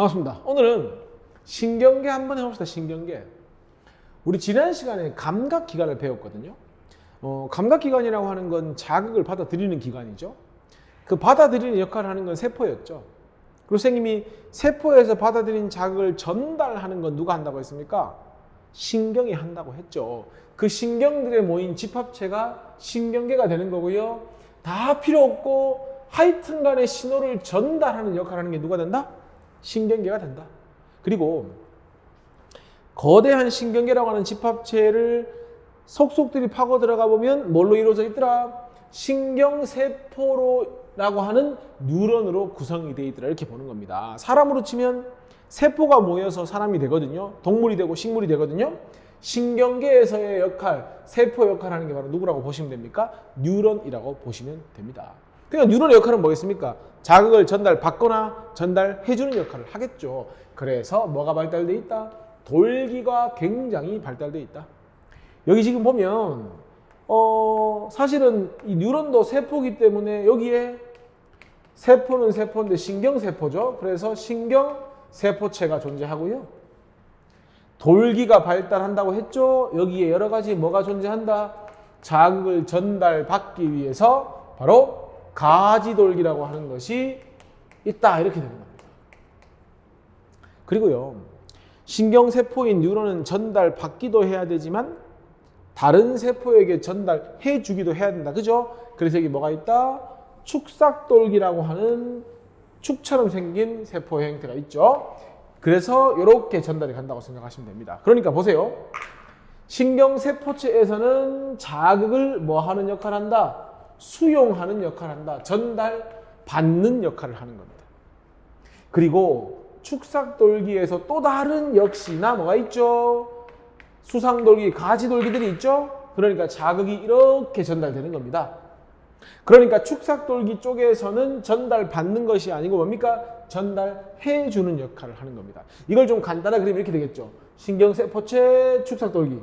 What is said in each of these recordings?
반갑습니다. 오늘은 신경계 한번 해봅시다. 신경계. 우리 지난 시간에 감각기관을 배웠거든요. 감각기관이라고 하는 건 자극을 받아들이는 기관이죠. 그 받아들이는 역할을 하는 건 세포였죠. 그리고 선생님이 세포에서 받아들인 자극을 전달하는 건 누가 한다고 했습니까? 신경이 한다고 했죠. 그 신경들의 모인 집합체가 신경계가 되는 거고요. 다 필요 없고 하여튼 간에 신호를 전달하는 역할을 하는 게 누가 된다? 신경계가 된다. 그리고 거대한 신경계라고 하는 집합체를 속속들이 파고 들어가 보면 뭘로 이루어져 있더라? 신경세포라고 하는 뉴런으로 구성이 되어 있더라. 이렇게 보는 겁니다. 사람으로 치면 세포가 모여서 사람이 되거든요. 동물이 되고 식물이 되거든요. 신경계에서의 역할, 세포 역할을 하는 게 바로 누구라고 보시면 됩니까? 뉴런이라고 보시면 됩니다. 그러니까 뉴런의 역할은 뭐겠습니까? 자극을 전달받거나 전달해주는 역할을 하겠죠. 그래서 뭐가 발달되어 있다? 돌기가 굉장히 발달되어 있다. 여기 지금 보면 사실은 이 뉴런도 세포이기 때문에 여기에 세포는 세포인데 신경세포죠. 그래서 신경세포체가 존재하고요. 돌기가 발달한다고 했죠. 여기에 여러 가지 뭐가 존재한다? 자극을 전달받기 위해서 바로 가지돌기라고 하는 것이 있다. 이렇게 되는 겁니다. 그리고요, 신경세포인 뉴런은 전달받기도 해야 되지만 다른 세포에게 전달해 주기도 해야 된다. 그죠? 그래서 여기 뭐가 있다? 축삭돌기라고 하는 축처럼 생긴 세포 형태가 있죠. 그래서 이렇게 전달이 간다고 생각하시면 됩니다. 그러니까 보세요. 신경세포체에서는 자극을 뭐 하는 역할을 한다? 수용하는 역할을 한다. 전달받는 역할을 하는 겁니다. 그리고 축삭돌기에서 또 다른 역시나 뭐가 있죠? 수상돌기, 가지돌기들이 있죠? 그러니까 자극이 이렇게 전달되는 겁니다. 그러니까 축삭돌기 쪽에서는 전달받는 것이 아니고 뭡니까? 전달해주는 역할을 하는 겁니다. 이걸 좀 간단하게 그리면 이렇게 되겠죠. 신경세포체, 축삭돌기.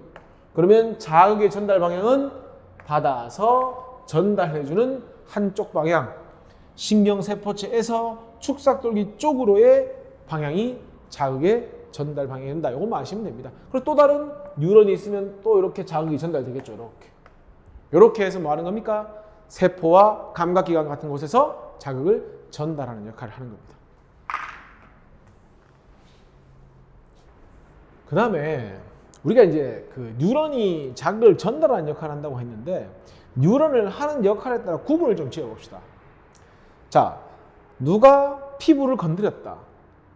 그러면 자극의 전달 방향은 받아서 전달해주는 한쪽 방향. 신경세포체에서 축삭돌기 쪽으로의 방향이 자극의 전달 방향이 된다. 이것만 아시면 됩니다. 그리고 또 다른 뉴런이 있으면 또 이렇게 자극이 전달되겠죠. 이렇게 해서 뭐 하는 겁니까? 세포와 감각기관 같은 곳에서 자극을 전달하는 역할을 하는 겁니다. 그 다음에 우리가 이제 그 뉴런이 자극을 전달하는 역할을 한다고 했는데 뉴런을 하는 역할에 따라 구분을 좀 지어봅시다. 자, 누가 피부를 건드렸다.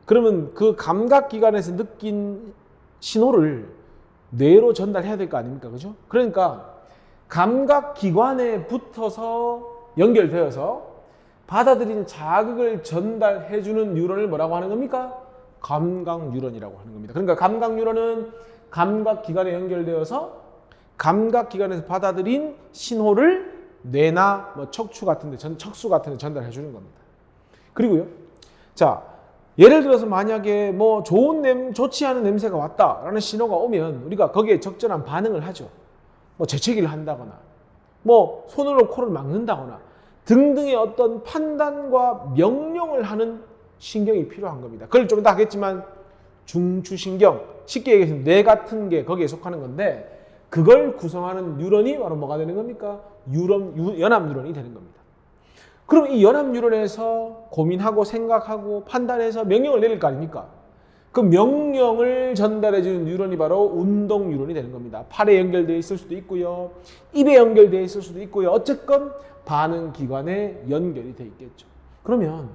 그러면 그 감각기관에서 느낀 신호를 뇌로 전달해야 될 거 아닙니까? 그죠? 그러니까 감각기관에 붙어서 연결되어서 받아들인 자극을 전달해주는 뉴런을 뭐라고 하는 겁니까? 감각뉴런이라고 하는 겁니다. 그러니까 감각뉴런은 감각기관에 연결되어서 감각기관에서 받아들인 신호를 뇌나 뭐 척추 같은 데, 척수 같은 데 전달해 주는 겁니다. 그리고요. 자, 예를 들어서 만약에 뭐 좋지 않은 냄새가 왔다라는 신호가 오면 우리가 거기에 적절한 반응을 하죠. 뭐 재채기를 한다거나 뭐 손으로 코를 막는다거나 등등의 어떤 판단과 명령을 하는 신경이 필요한 겁니다. 그걸 좀 이따 하겠지만 중추신경, 쉽게 얘기해서 뇌 같은 게 거기에 속하는 건데 그걸 구성하는 뉴런이 바로 뭐가 되는 겁니까? 연합뉴런이 되는 겁니다. 그럼 이 연합뉴런에서 고민하고 생각하고 판단해서 명령을 내릴 거 아닙니까? 그 명령을 전달해주는 뉴런이 바로 운동뉴런이 되는 겁니다. 팔에 연결되어 있을 수도 있고요. 입에 연결되어 있을 수도 있고요. 어쨌건 반응기관에 연결이 되어 있겠죠. 그러면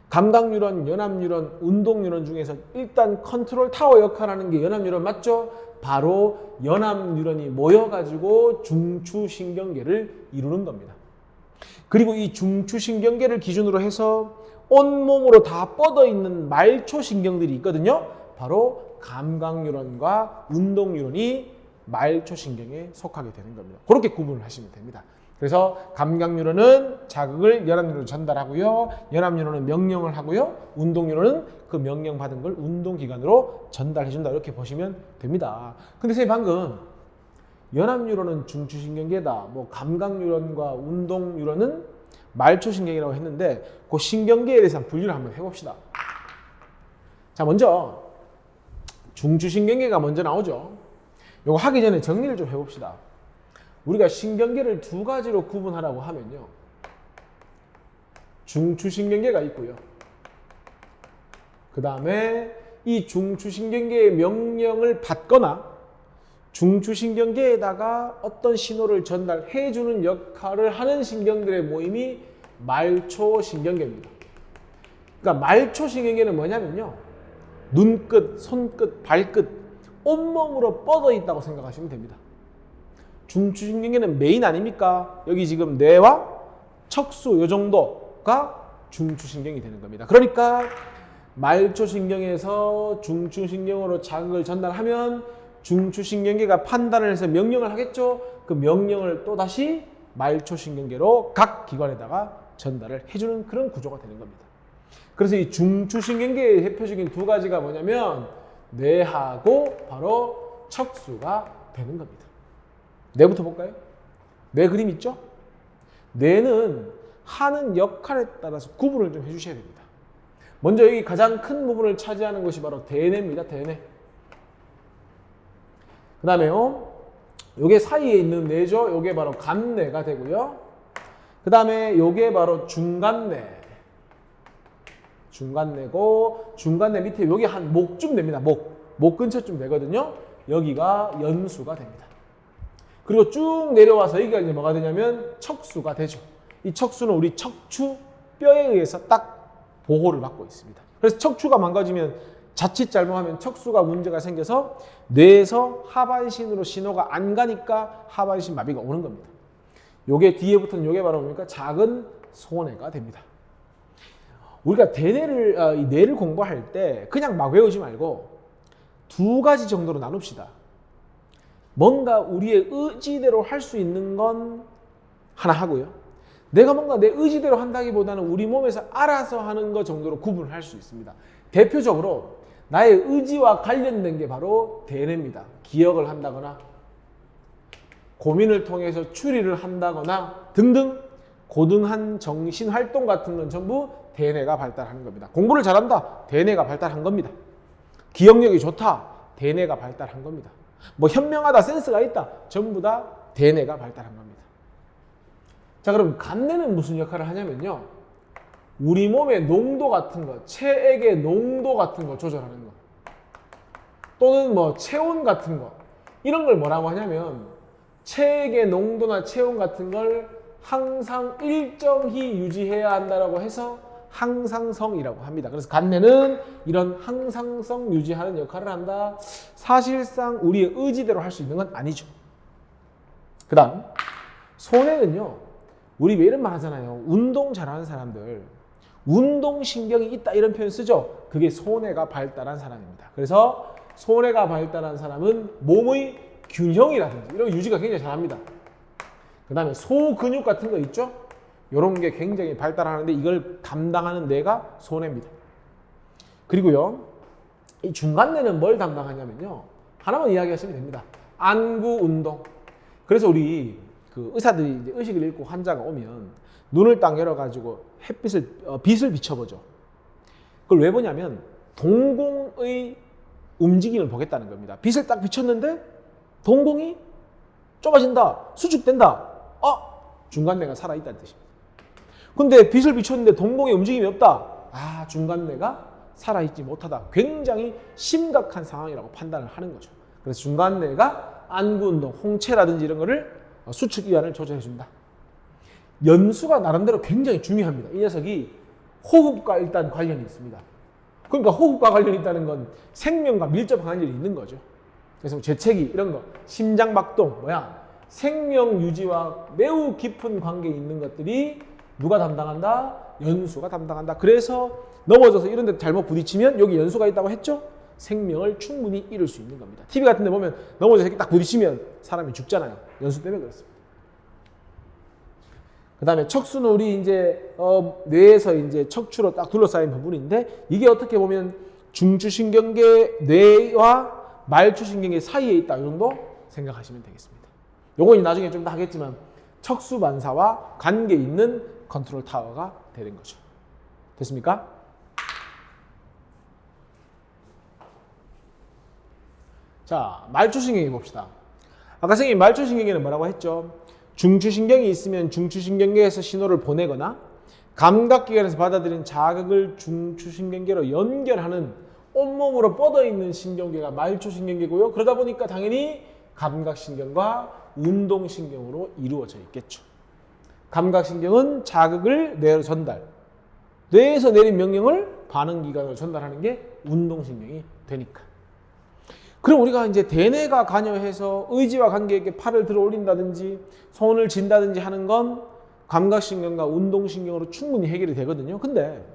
감각뉴런, 연합뉴런, 운동뉴런 중에서 일단 컨트롤 타워 역할을 하는 게 연합뉴런 맞죠? 바로 연합뉴런이 모여가지고 중추신경계를 이루는 겁니다. 그리고 이 중추신경계를 기준으로 해서 온몸으로 다 뻗어있는 말초신경들이 있거든요. 바로 감각뉴런과 운동뉴런이 말초신경에 속하게 되는 겁니다. 그렇게 구분을 하시면 됩니다. 그래서 감각뉴런은 자극을 연합뉴런으로 전달하고요. 연합뉴런은 명령을 하고요. 운동뉴런은 그 명령받은 걸 운동기관으로 전달해준다. 이렇게 보시면 됩니다. 근데 선생님 방금 연합뉴런은 중추신경계다. 뭐 감각뉴런과 운동뉴런은 말초신경이라고 했는데 그 신경계에 대해서 분류를 한번 해봅시다. 자, 먼저 중추신경계가 먼저 나오죠. 요거 하기 전에 정리를 좀 해봅시다. 우리가 신경계를 두 가지로 구분하라고 하면요, 중추신경계가 있고요, 그 다음에 이 중추신경계의 명령을 받거나 중추신경계에다가 어떤 신호를 전달해주는 역할을 하는 신경들의 모임이 말초신경계입니다. 그러니까 말초신경계는 뭐냐면요, 눈끝, 손끝, 발끝, 온몸으로 뻗어 있다고 생각하시면 됩니다. 중추신경계는 메인 아닙니까? 여기 지금 뇌와 척수 요 정도가 중추신경이 되는 겁니다. 그러니까 말초신경에서 중추신경으로 자극을 전달하면 중추신경계가 판단을 해서 명령을 하겠죠. 그 명령을 또다시 말초신경계로 각 기관에다가 전달을 해주는 그런 구조가 되는 겁니다. 그래서 이 중추신경계의 대표적인 두 가지가 뭐냐면 뇌하고 바로 척수가 되는 겁니다. 뇌부터 볼까요? 뇌 그림 있죠? 뇌는 하는 역할에 따라서 구분을 좀 해주셔야 됩니다. 먼저 여기 가장 큰 부분을 차지하는 것이 바로 대뇌입니다. 대뇌. 그 다음에요, 요게 사이에 있는 뇌죠. 요게 바로 간뇌가 되고요. 그 다음에 요게 바로 중간뇌. 중간뇌고, 중간뇌 밑에 여기 한 목쯤 됩니다. 목 근처쯤 되거든요. 여기가 연수가 됩니다. 그리고 쭉 내려와서 여기가 이제 뭐가 되냐면 척수가 되죠. 이 척수는 우리 척추뼈에 의해서 딱 보호를 받고 있습니다. 그래서 척추가 망가지면, 자칫 잘못하면 척수가 문제가 생겨서 뇌에서 하반신으로 신호가 안 가니까 하반신 마비가 오는 겁니다. 요게 뒤에 붙은 요게 바로 뭡니까? 작은 소뇌가 됩니다. 우리가 대뇌를, 이 뇌를 공부할 때 그냥 막 외우지 말고 두 가지 정도로 나눕시다. 뭔가 우리의 의지대로 할 수 있는 건 하나 하고요, 내가 뭔가 내 의지대로 한다기보다는 우리 몸에서 알아서 하는 것 정도로 구분을 할 수 있습니다. 대표적으로 나의 의지와 관련된 게 바로 대뇌입니다. 기억을 한다거나 고민을 통해서 추리를 한다거나 등등 고등한 정신활동 같은 건 전부 대뇌가 발달하는 겁니다. 공부를 잘한다, 대뇌가 발달한 겁니다. 기억력이 좋다, 대뇌가 발달한 겁니다. 뭐 현명하다, 센스가 있다, 전부 다 대뇌가 발달한 겁니다. 자, 그럼 간뇌는 무슨 역할을 하냐면요, 우리 몸의 농도 같은 거, 체액의 농도 같은 거 조절하는 거, 또는 뭐 체온 같은 거, 이런 걸 뭐라고 하냐면 체액의 농도나 체온 같은 걸 항상 일정히 유지해야 한다라고 해서 항상성이라고 합니다. 그래서 간뇌는 이런 항상성 유지하는 역할을 한다. 사실상 우리의 의지대로 할 수 있는 건 아니죠. 그 다음 소뇌는요, 우리 왜 이런 말 하잖아요. 운동 잘하는 사람들, 운동신경이 있다 이런 표현 쓰죠. 그게 소뇌가 발달한 사람입니다. 그래서 소뇌가 발달한 사람은 몸의 균형이라든지 이런 유지가 굉장히 잘합니다. 그 다음에 소근육 같은 거 있죠? 이런 게 굉장히 발달하는데 이걸 담당하는 뇌가 소뇌입니다. 그리고요, 이 중간뇌는 뭘 담당하냐면요, 하나만 이야기하시면 됩니다. 안구 운동. 그래서 우리 그 의사들이 이제 의식을 잃고 환자가 오면 눈을 딱 열어가지고 빛을 비춰보죠. 그걸 왜 보냐면 동공의 움직임을 보겠다는 겁니다. 빛을 딱 비췄는데 동공이 좁아진다, 수축된다. 중간뇌가 살아있다는 뜻입니다. 근데 빛을 비췄는데 동공의 움직임이 없다. 중간뇌가 살아있지 못하다. 굉장히 심각한 상황이라고 판단을 하는 거죠. 그래서 중간뇌가 안구운동, 홍채라든지 이런 거를 수축 이완을 조절해준다. 연수가 나름대로 굉장히 중요합니다. 이 녀석이 호흡과 일단 관련이 있습니다. 그러니까 호흡과 관련이 있다는 건 생명과 밀접한 관련이 있는 거죠. 그래서 재채기 이런 거, 심장박동, 생명 유지와 매우 깊은 관계에 있는 것들이 누가 담당한다? 연수가 담당한다. 그래서 넘어져서 이런 데 잘못 부딪히면 여기 연수가 있다고 했죠? 생명을 충분히 잃을 수 있는 겁니다. TV 같은 데 보면 넘어져서 이렇게 딱 부딪히면 사람이 죽잖아요. 연수 때문에 그렇습니다. 그 다음에 척수는 우리 이제 뇌에서 이제 척추로 딱 둘러싸인 부분인데, 이게 어떻게 보면 중추신경계, 뇌와 말초신경계 사이에 있다, 이 정도 생각하시면 되겠습니다. 요건 나중에 좀 더 하겠지만 척수반사와 관계 있는 컨트롤 타워가 되는 거죠. 됐습니까? 자, 말초신경이 봅시다. 아까 선생님 말초신경에는 뭐라고 했죠? 중추신경이 있으면 중추신경계에서 신호를 보내거나 감각기관에서 받아들인 자극을 중추신경계로 연결하는 온몸으로 뻗어있는 신경계가 말초신경계고요. 그러다 보니까 당연히 감각신경과 운동신경으로 이루어져 있겠죠. 감각신경은 자극을 뇌로 전달, 뇌에서 내린 명령을 반응기관으로 전달하는 게 운동신경이 되니까. 그럼 우리가 이제 대뇌가 관여해서 의지와 관계있게 팔을 들어 올린다든지 손을 쥔다든지 하는 건 감각신경과 운동신경으로 충분히 해결이 되거든요. 근데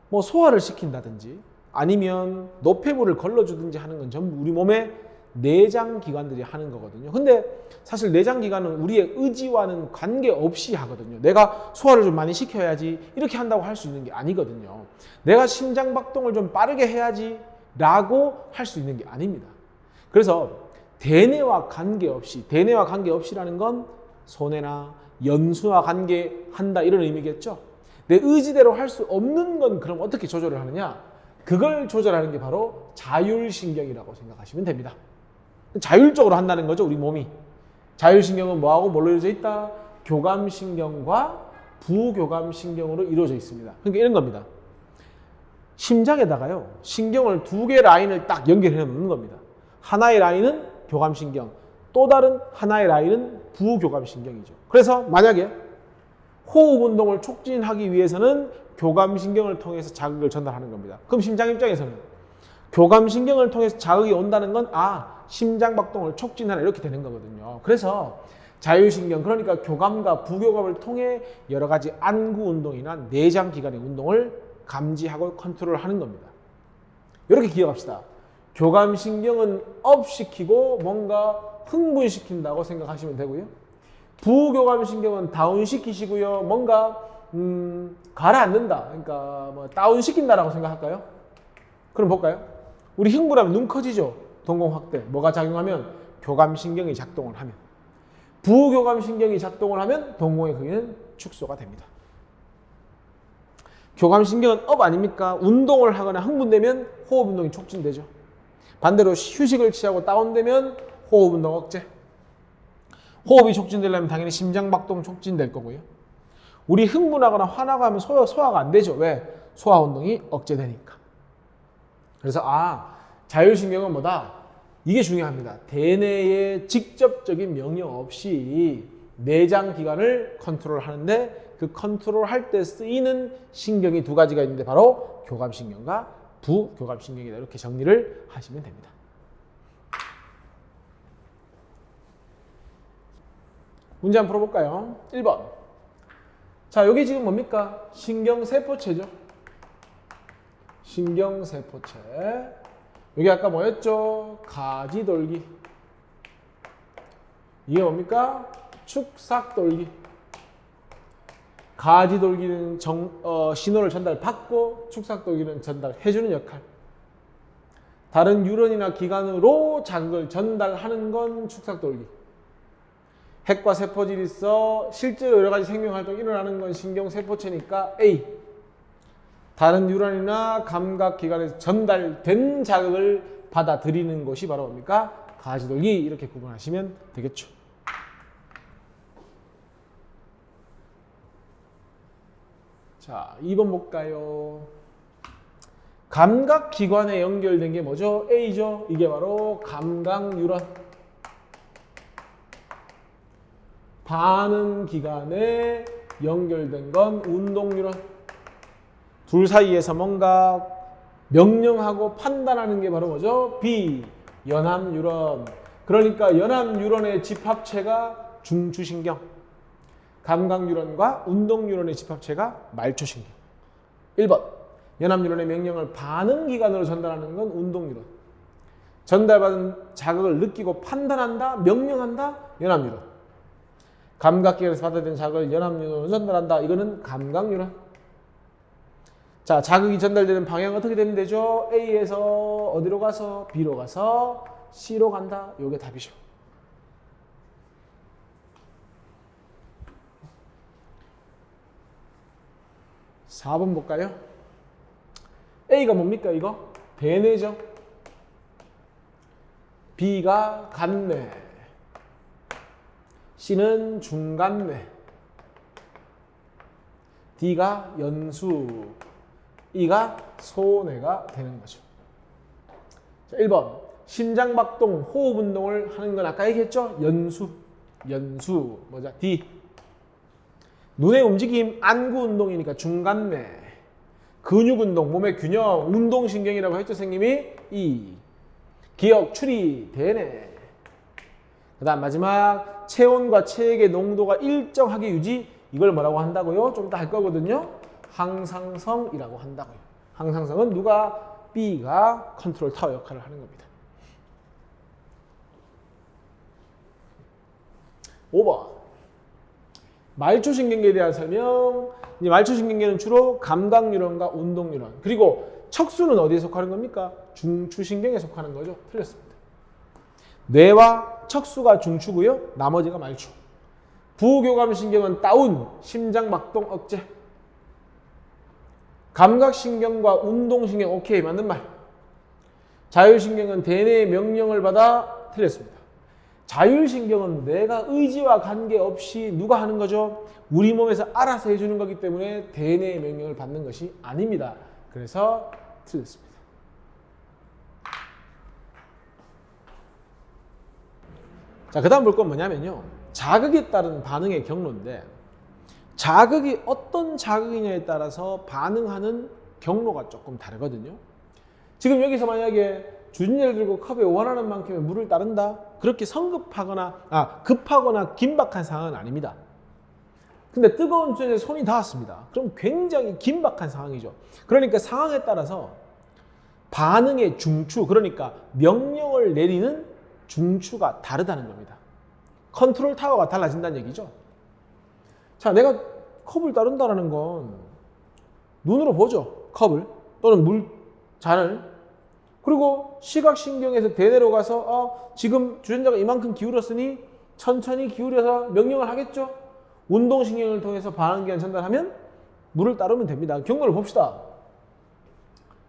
뭐 소화를 시킨다든지 아니면 노폐물을 걸러주든지 하는 건 전부 우리 몸의 내장기관들이 하는 거거든요. 근데 사실 내장기관은 우리의 의지와는 관계없이 하거든요. 내가 소화를 좀 많이 시켜야지 이렇게 한다고 할 수 있는 게 아니거든요. 내가 심장박동을 좀 빠르게 해야지 라고 할 수 있는 게 아닙니다. 그래서 대뇌와 관계없이라는 건 손해나 연수와 관계한다 이런 의미겠죠. 내 의지대로 할 수 없는 건 그럼 어떻게 조절을 하느냐? 그걸 조절하는 게 바로 자율신경이라고 생각하시면 됩니다. 자율적으로 한다는 거죠, 우리 몸이. 자율신경은 뭐하고 뭘로 이루어져 있다? 교감신경과 부교감신경으로 이루어져 있습니다. 그러니까 이런 겁니다. 심장에다가요, 신경을 두 개 라인을 딱 연결해 놓는 겁니다. 하나의 라인은 교감신경, 또 다른 하나의 라인은 부교감신경이죠. 그래서 만약에 호흡 운동을 촉진하기 위해서는 교감신경을 통해서 자극을 전달하는 겁니다. 그럼 심장 입장에서는 교감신경을 통해서 자극이 온다는 건 심장박동을 촉진하라 이렇게 되는 거거든요. 그래서 자율신경, 그러니까 교감과 부교감을 통해 여러 가지 안구 운동이나 내장기관의 운동을 감지하고 컨트롤하는 겁니다. 이렇게 기억합시다. 교감신경은 업시키고 뭔가 흥분시킨다고 생각하시면 되고요. 부교감신경은 다운시키시고요. 뭔가 가라앉는다. 그러니까 뭐 다운시킨다라고 생각할까요? 그럼 볼까요? 우리 흥분하면 눈 커지죠. 동공확대. 뭐가 작용하면? 교감신경이 작동을 하면. 부교감신경이 작동을 하면 동공의 크기는 축소가 됩니다. 교감신경은 업 아닙니까? 운동을 하거나 흥분되면 호흡 운동이 촉진되죠. 반대로 휴식을 취하고 다운되면 호흡 운동 억제. 호흡이 촉진되려면 당연히 심장박동 촉진될 거고요. 우리 흥분하거나 화나고 하면 소화가 안 되죠. 왜? 소화 운동이 억제되니까. 그래서 자율신경은 뭐다? 이게 중요합니다. 대뇌의 직접적인 명령 없이 내장기관을 컨트롤하는데 그 컨트롤할 때 쓰이는 신경이 두 가지가 있는데 바로 교감신경과 부교감신경이다. 이렇게 정리를 하시면 됩니다. 문제 한번 풀어볼까요? 1번. 자, 여기 지금 뭡니까? 신경세포체죠. 신경세포체. 여기 아까 뭐였죠? 가지돌기. 이게 뭡니까? 축삭돌기. 가지돌기는 신호를 전달받고 축삭돌기는 전달해주는 역할. 다른 뉴런이나 기관으로 자극을 전달하는 건 축삭돌기. 핵과 세포질이 있어 실제로 여러 가지 생명활동이 일어나는 건 신경세포체니까 A. 다른 뉴런이나 감각기관에서 전달된 자극을 받아들이는 것이 바로 뭡니까? 가지돌기. 이렇게 구분하시면 되겠죠. 자, 2번 볼까요? 감각기관에 연결된 게 뭐죠? A죠. 이게 바로 감각뉴런. 반응기관에 연결된 건 운동뉴런. 둘 사이에서 뭔가 명령하고 판단하는 게 바로 뭐죠? B. 연합뉴런. 그러니까 연합뉴런의 집합체가 중추신경. 감각뉴런과 운동뉴런의 집합체가 말초신경. 1번. 연합뉴런의 명령을 반응기관으로 전달하는 건 운동뉴런. 전달받은 자극을 느끼고 판단한다, 명령한다, 연합뉴런. 감각기관에서 받아들인 자극을 연합뉴런으로 전달한다. 이거는 감각뉴런. 자, 자극이 전달되는 방향은 어떻게 되면 되죠? A에서 어디로 가서? B로 가서 C로 간다. 이게 답이죠. (4번) 볼까요? A가 뭡니까 이거? 대뇌죠. B가 간내, C는 중간내, D가 연수, E가 소내가 되는 거죠. 자, 1번 심장박동, 호흡운동을 하는 건 아까 얘기했죠? 연수 뭐죠? D. 눈의 움직임, 안구운동이니까 중간내, 근육운동, 몸의 균형, 운동신경이라고 했죠, 선생님이? E. 기억, 추리, 대뇌. 그 다음 마지막 체온과 체액의 농도가 일정하게 유지, 이걸 뭐라고 한다고요? 좀 이따 할 거거든요. 항상성이라고 한다고요. 항상성은 누가? B가 컨트롤 타워 역할을 하는 겁니다. 5번 말초신경계에 대한 설명. 이제 말초신경계는 주로 감각뉴런과 운동뉴런, 그리고 척수는 어디에 속하는 겁니까? 중추신경에 속하는 거죠. 틀렸습니다. 뇌와 척수가 중추고요, 나머지가 말초. 부교감신경은 다운, 심장박동 억제. 감각신경과 운동신경 오케이, 맞는 말. 자율신경은 대뇌의 명령을 받아, 틀렸습니다. 자율신경은 내가 의지와 관계없이 누가 하는 거죠? 우리 몸에서 알아서 해주는 거기 때문에 대뇌의 명령을 받는 것이 아닙니다. 그래서 틀렸습니다. 자, 그 다음 볼 건 뭐냐면요, 자극에 따른 반응의 경로인데, 자극이 어떤 자극이냐에 따라서 반응하는 경로가 조금 다르거든요. 지금 여기서 만약에 주전자를 들고 컵에 원하는 만큼의 물을 따른다? 그렇게 성급하거나 급하거나 긴박한 상황은 아닙니다. 근데 뜨거운 주전자에 손이 닿았습니다. 그럼 굉장히 긴박한 상황이죠. 그러니까 상황에 따라서 반응의 중추, 그러니까 명령을 내리는 중추가 다르다는 겁니다. 컨트롤 타워가 달라진다는 얘기죠. 자, 내가 컵을 따른다는 건 눈으로 보죠. 컵을 또는 물잔을. 그리고 시각신경에서 대뇌로 가서 지금 주전자가 이만큼 기울었으니 천천히 기울여서 명령을 하겠죠. 운동신경을 통해서 반응기관 전달하면 물을 따르면 됩니다. 경로를 봅시다.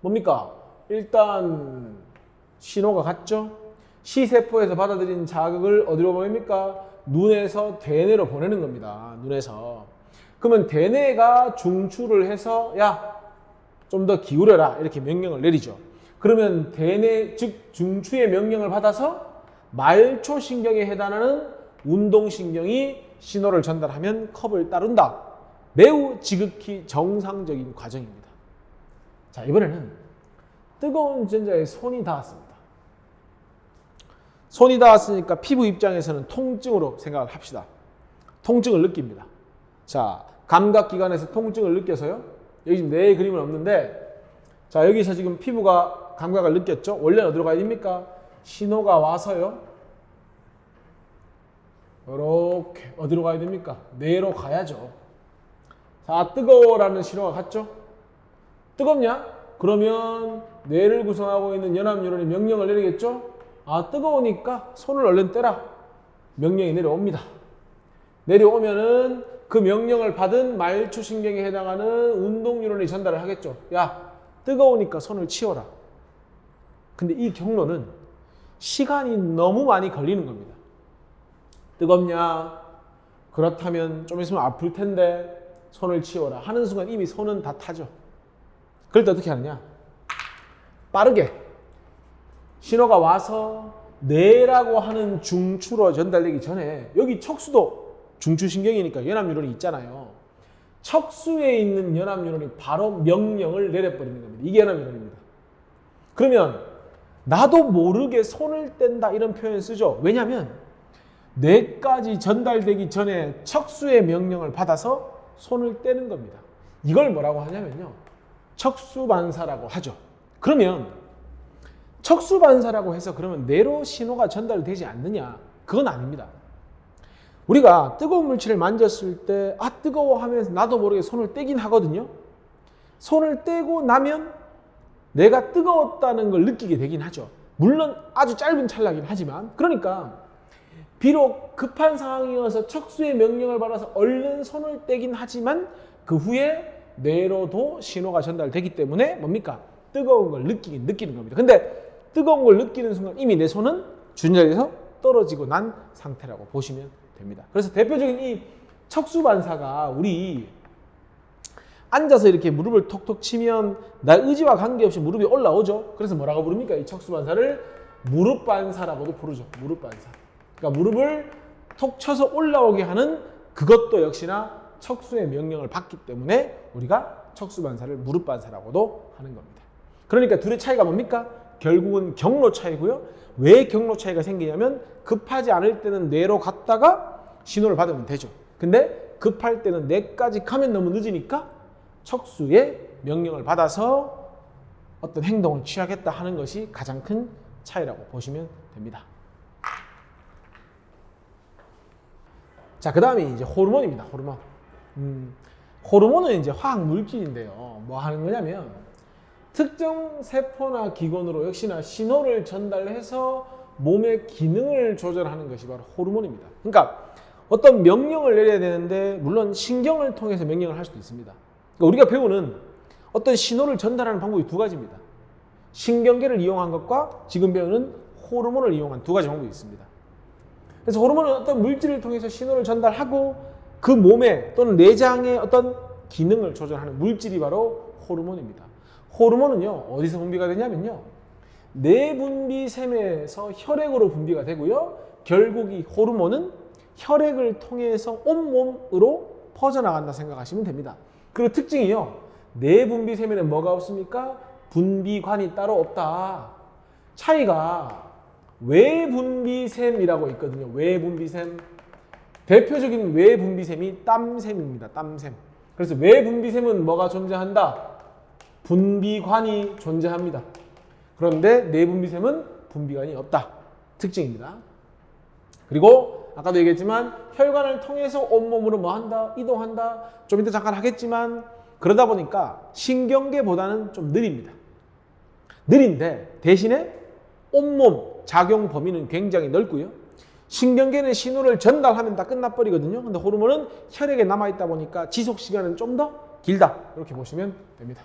뭡니까? 일단 신호가 갔죠. 시세포에서 받아들인 자극을 어디로 보냅니까? 눈에서 대뇌로 보내는 겁니다. 눈에서. 그러면 대뇌가 중추를 해서 야, 좀 더 기울여라, 이렇게 명령을 내리죠. 그러면 대뇌, 즉 중추의 명령을 받아서 말초신경에 해당하는 운동신경이 신호를 전달하면 컵을 따른다. 매우 지극히 정상적인 과정입니다. 자, 이번에는 뜨거운 주전자에 손이 닿았습니다. 손이 닿았으니까 피부 입장에서는 통증으로 생각을 합시다. 통증을 느낍니다. 자, 감각기관에서 통증을 느껴서요. 여기 지금 뇌의 그림은 없는데, 자, 여기서 지금 피부가 감각을 느꼈죠? 원래는 어디로 가야 됩니까? 신호가 와서요. 이렇게 어디로 가야 됩니까? 뇌로 가야죠. 자, 뜨거워라는 신호가 갔죠? 뜨겁냐? 그러면 뇌를 구성하고 있는 연합뉴런이 명령을 내리겠죠? 뜨거우니까 손을 얼른 떼라. 명령이 내려옵니다. 내려오면은 그 명령을 받은 말초신경에 해당하는 운동뉴런이 전달을 하겠죠. 야, 뜨거우니까 손을 치워라. 근데 이 경로는 시간이 너무 많이 걸리는 겁니다. 뜨겁냐? 그렇다면 좀 있으면 아플 텐데 손을 치워라 하는 순간 이미 손은 다 타죠. 그럴 때 어떻게 하느냐? 빠르게 신호가 와서 뇌라고 하는 중추로 전달되기 전에, 여기 척수도 중추신경이니까 연합뉴런이 있잖아요. 척수에 있는 연합뉴런이 바로 명령을 내려버리는 겁니다. 이게 연합뉴런입니다. 그러면 나도 모르게 손을 뗀다, 이런 표현 쓰죠. 왜냐하면 뇌까지 전달되기 전에 척수의 명령을 받아서 손을 떼는 겁니다. 이걸 뭐라고 하냐면요, 척수반사라고 하죠. 그러면 척수반사라고 해서 그러면 뇌로 신호가 전달되지 않느냐? 그건 아닙니다. 우리가 뜨거운 물질을 만졌을 때 뜨거워 하면서 나도 모르게 손을 떼긴 하거든요. 손을 떼고 나면 내가 뜨거웠다는 걸 느끼게 되긴 하죠. 물론 아주 짧은 찰나긴 하지만. 그러니까 비록 급한 상황이어서 척수의 명령을 받아서 얼른 손을 떼긴 하지만 그 후에 뇌로도 신호가 전달되기 때문에 뭡니까? 뜨거운 걸 느끼는 겁니다. 근데 뜨거운 걸 느끼는 순간 이미 내 손은 주는 자리에서 떨어지고 난 상태라고 보시면 됩니다. 그래서 대표적인 이 척수 반사가 우리 앉아서 이렇게 무릎을 톡톡 치면 나 의지와 관계없이 무릎이 올라오죠. 그래서 뭐라고 부릅니까? 이 척수 반사를 무릎 반사라고도 부르죠. 무릎 반사. 그러니까 무릎을 톡 쳐서 올라오게 하는 그것도 역시나 척수의 명령을 받기 때문에 우리가 척수 반사를 무릎 반사라고도 하는 겁니다. 그러니까 둘의 차이가 뭡니까? 결국은 경로 차이고요. 왜 경로 차이가 생기냐면 급하지 않을 때는 뇌로 갔다가 신호를 받으면 되죠. 근데 급할 때는 뇌까지 가면 너무 늦으니까 척수의 명령을 받아서 어떤 행동을 취하겠다 하는 것이 가장 큰 차이라고 보시면 됩니다. 자, 그 다음에 이제 호르몬입니다. 호르몬. 호르몬은 이제 화학 물질인데요. 뭐 하는 거냐면 특정 세포나 기관으로 역시나 신호를 전달해서 몸의 기능을 조절하는 것이 바로 호르몬입니다. 그러니까 어떤 명령을 내려야 되는데 물론 신경을 통해서 명령을 할 수도 있습니다. 그러니까 우리가 배우는 어떤 신호를 전달하는 방법이 두 가지입니다. 신경계를 이용한 것과 지금 배우는 호르몬을 이용한 두 가지 방법이 있습니다. 그래서 호르몬은 어떤 물질을 통해서 신호를 전달하고 그 몸에 또는 내장의 어떤 기능을 조절하는 물질이 바로 호르몬입니다. 호르몬은요, 어디서 분비가 되냐면요, 내분비샘에서 혈액으로 분비가 되고요, 결국 이 호르몬은 혈액을 통해서 온몸으로 퍼져나간다 생각하시면 됩니다. 그리고 특징이요, 내분비샘에는 뭐가 없습니까? 분비관이 따로 없다. 차이가 외분비샘이라고 있거든요. 외분비샘. 대표적인 외분비샘이 땀샘입니다. 땀샘. 그래서 외분비샘은 뭐가 존재한다? 분비관이 존재합니다. 그런데 내분비샘은 분비관이 없다. 특징입니다. 그리고 아까도 얘기했지만 혈관을 통해서 온몸으로 뭐 한다? 이동한다. 좀 이따 잠깐 하겠지만 그러다 보니까 신경계보다는 좀 느립니다. 느린데 대신에 온몸 작용 범위는 굉장히 넓고요. 신경계는 신호를 전달하면 다 끝나버리거든요. 근데 호르몬은 혈액에 남아있다 보니까 지속 시간은 좀 더 길다. 이렇게 보시면 됩니다.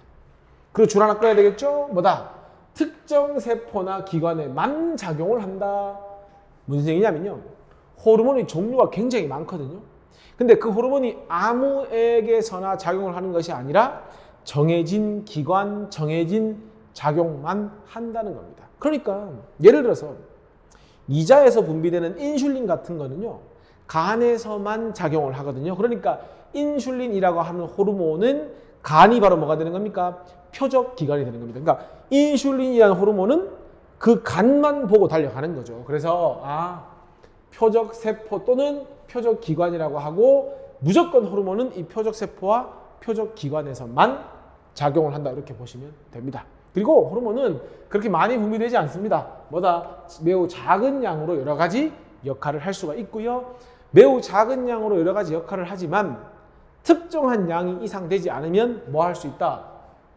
그리고 줄 하나 꺼야 되겠죠? 뭐다? 특정 세포나 기관에만 작용을 한다. 무슨 얘기냐면요, 호르몬의 종류가 굉장히 많거든요. 근데 그 호르몬이 아무에게서나 작용을 하는 것이 아니라 정해진 기관, 정해진 작용만 한다는 겁니다. 그러니까 예를 들어서 이자에서 분비되는 인슐린 같은 거는요, 간에서만 작용을 하거든요. 그러니까 인슐린이라고 하는 호르몬은 간이 바로 뭐가 되는 겁니까? 표적기관이 되는 겁니다. 그러니까 인슐린이라는 호르몬은 그 간만 보고 달려가는 거죠. 그래서 표적세포 또는 표적기관이라고 하고 무조건 호르몬은 이 표적세포와 표적기관에서만 작용을 한다. 이렇게 보시면 됩니다. 그리고 호르몬은 그렇게 많이 분비되지 않습니다. 뭐다? 매우 작은 양으로 여러 가지 역할을 할 수가 있고요. 매우 작은 양으로 여러 가지 역할을 하지만 특정한 양이 이상 되지 않으면 뭐 할 수 있다?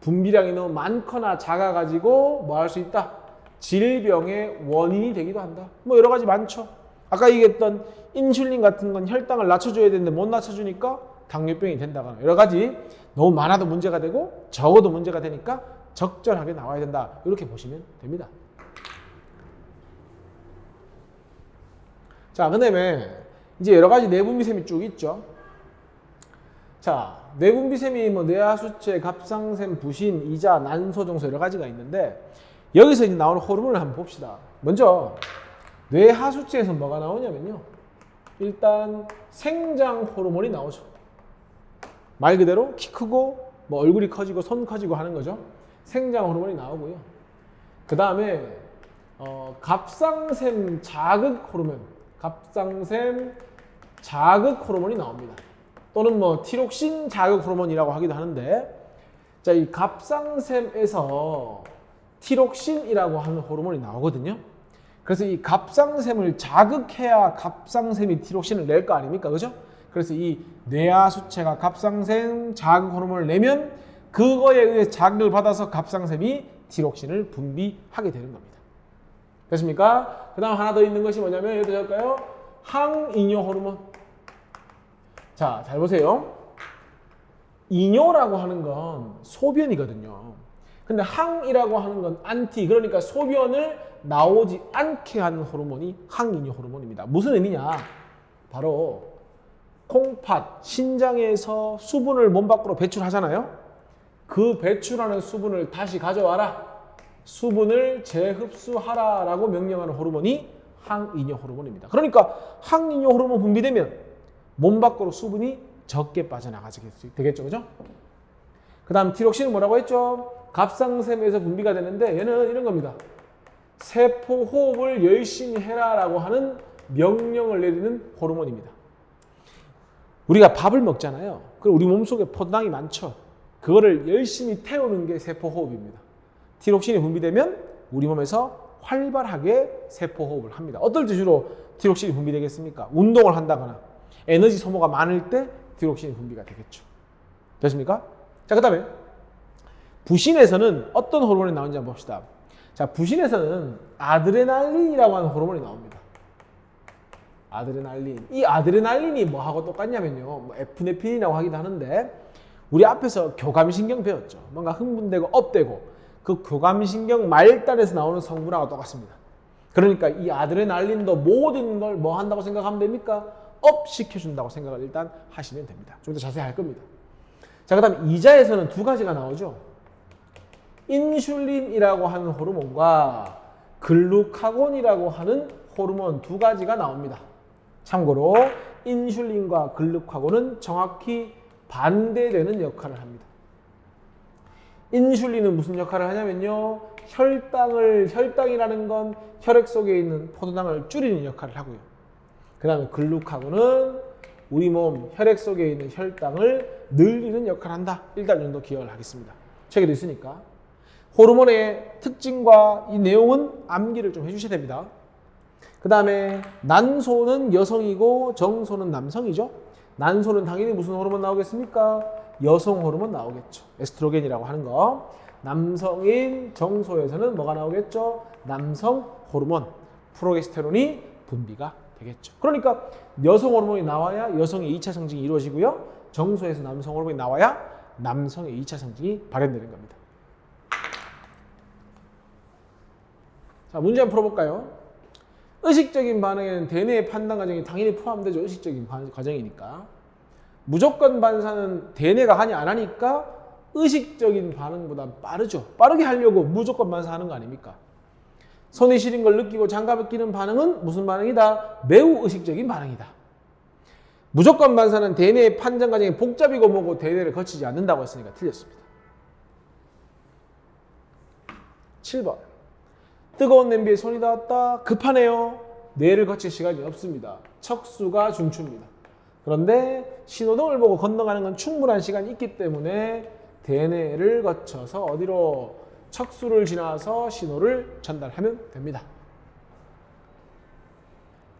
분비량이 너무 많거나 작아가지고 뭐 할 수 있다? 질병의 원인이 되기도 한다. 뭐 여러 가지 많죠. 아까 얘기했던 인슐린 같은 건 혈당을 낮춰줘야 되는데 못 낮춰주니까 당뇨병이 된다거나 여러 가지 너무 많아도 문제가 되고 적어도 문제가 되니까 적절하게 나와야 된다. 이렇게 보시면 됩니다. 자, 그 다음에 이제 여러 가지 내분비샘이 쭉 있죠. 자, 내분비샘이 뭐 뇌하수체, 갑상샘, 부신, 이자, 난소, 정소 여러 가지가 있는데 여기서 이제 나오는 호르몬을 한번 봅시다. 먼저 뇌하수체에서 뭐가 나오냐면요, 일단 생장 호르몬이 나오죠. 말 그대로 키 크고 뭐 얼굴이 커지고 손 커지고 하는 거죠. 생장 호르몬이 나오고요. 그 다음에 갑상샘 자극 호르몬, 갑상샘 자극 호르몬이 나옵니다. 또는 뭐 티록신 자극 호르몬이라고 하기도 하는데, 자, 이 갑상샘에서 티록신이라고 하는 호르몬이 나오거든요. 그래서 이 갑상샘을 자극해야 갑상샘이 티록신을 낼 거 아닙니까? 그죠? 그래서 이 뇌하수체가 갑상샘 자극 호르몬을 내면 그거에 의해 자극을 받아서 갑상샘이 티록신을 분비하게 되는 겁니다. 됐습니까? 그 다음 하나 더 있는 것이 뭐냐면, 여기 볼까요? 항이뇨 호르몬. 자, 잘 보세요. 이뇨라고 하는 건 소변이거든요. 근데 항이라고 하는 건 안티, 그러니까 소변을 나오지 않게 하는 호르몬이 항이뇨 호르몬입니다. 무슨 의미냐? 바로 콩팥, 신장에서 수분을 몸 밖으로 배출하잖아요. 그 배출하는 수분을 다시 가져와라. 수분을 재흡수하라 라고 명령하는 호르몬이 항이뇨 호르몬입니다. 그러니까 항이뇨 호르몬 분비되면 몸 밖으로 수분이 적게 빠져나가게 되겠죠. 그죠? 그 다음 티록신은 뭐라고 했죠? 갑상샘에서 분비가 되는데 얘는 이런 겁니다. 세포 호흡을 열심히 해라 라고 하는 명령을 내리는 호르몬입니다. 우리가 밥을 먹잖아요. 그럼 우리 몸속에 포도당이 많죠. 그거를 열심히 태우는 게 세포 호흡입니다. 티록신이 분비되면 우리 몸에서 활발하게 세포 호흡을 합니다. 어떨 때 주로 티록신이 분비되겠습니까? 운동을 한다거나 에너지 소모가 많을 때 티록신이 분비가 되겠죠. 됐습니까? 자, 그 다음에 부신에서는 어떤 호르몬이 나오는지 한번 봅시다. 자, 부신에서는 아드레날린이라고 하는 호르몬이 나옵니다. 아드레날린. 이 아드레날린이 뭐하고 똑같냐면요. 뭐 에프네핀이라고 하기도 하는데 우리 앞에서 교감신경 배웠죠. 뭔가 흥분되고 업되고 그 교감신경 말단에서 나오는 성분하고 똑같습니다. 그러니까 이 아드레날린도 모든 걸 뭐 한다고 생각하면 됩니까? 업 시켜준다고 생각을 일단 하시면 됩니다. 좀 더 자세히 할 겁니다. 자, 그 다음 이자에서는 두 가지가 나오죠. 인슐린이라고 하는 호르몬과 글루카곤이라고 하는 호르몬 두 가지가 나옵니다. 참고로 인슐린과 글루카곤은 정확히 반대되는 역할을 합니다. 인슐린은 무슨 역할을 하냐면요. 혈당이라는 건 혈액 속에 있는 포도당을 줄이는 역할을 하고요. 그 다음에 글루카곤은 우리 몸 혈액 속에 있는 혈당을 늘리는 역할을 한다. 일단 정도 기억을 하겠습니다. 책에도 있으니까. 호르몬의 특징과 이 내용은 암기를 좀 해주셔야 됩니다. 그 다음에 난소는 여성이고 정소는 남성이죠. 난소는 당연히 무슨 호르몬 나오겠습니까? 여성 호르몬 나오겠죠. 에스트로겐이라고 하는 거. 남성인 정소에서는 뭐가 나오겠죠? 남성 호르몬, 프로게스테론이 분비가 되겠죠. 그러니까 여성 호르몬이 나와야 여성의 2차 성징이 이루어지고요. 정소에서 남성 호르몬이 나와야 남성의 2차 성징이 발현되는 겁니다. 자, 문제 한번 풀어볼까요? 의식적인 반응에는 대뇌의 판단 과정이 당연히 포함되죠. 의식적인 과정이니까. 무조건 반사는 대뇌가 하니 안 하니까 의식적인 반응보다 빠르죠. 빠르게 하려고 무조건 반사하는 거 아닙니까? 손이 시린 걸 느끼고 장갑을 끼는 반응은 무슨 반응이다? 매우 의식적인 반응이다. 무조건 반사는 대뇌의 판단 과정이 복잡이고 뭐고 대뇌를 거치지 않는다고 했으니까 틀렸습니다. 7번. 뜨거운 냄비에 손이 닿았다. 급하네요. 뇌를 거칠 시간이 없습니다. 척수가 중추입니다. 그런데 신호등을 보고 건너가는 건 충분한 시간이 있기 때문에 대뇌를 거쳐서 어디로? 척수를 지나서 신호를 전달하면 됩니다.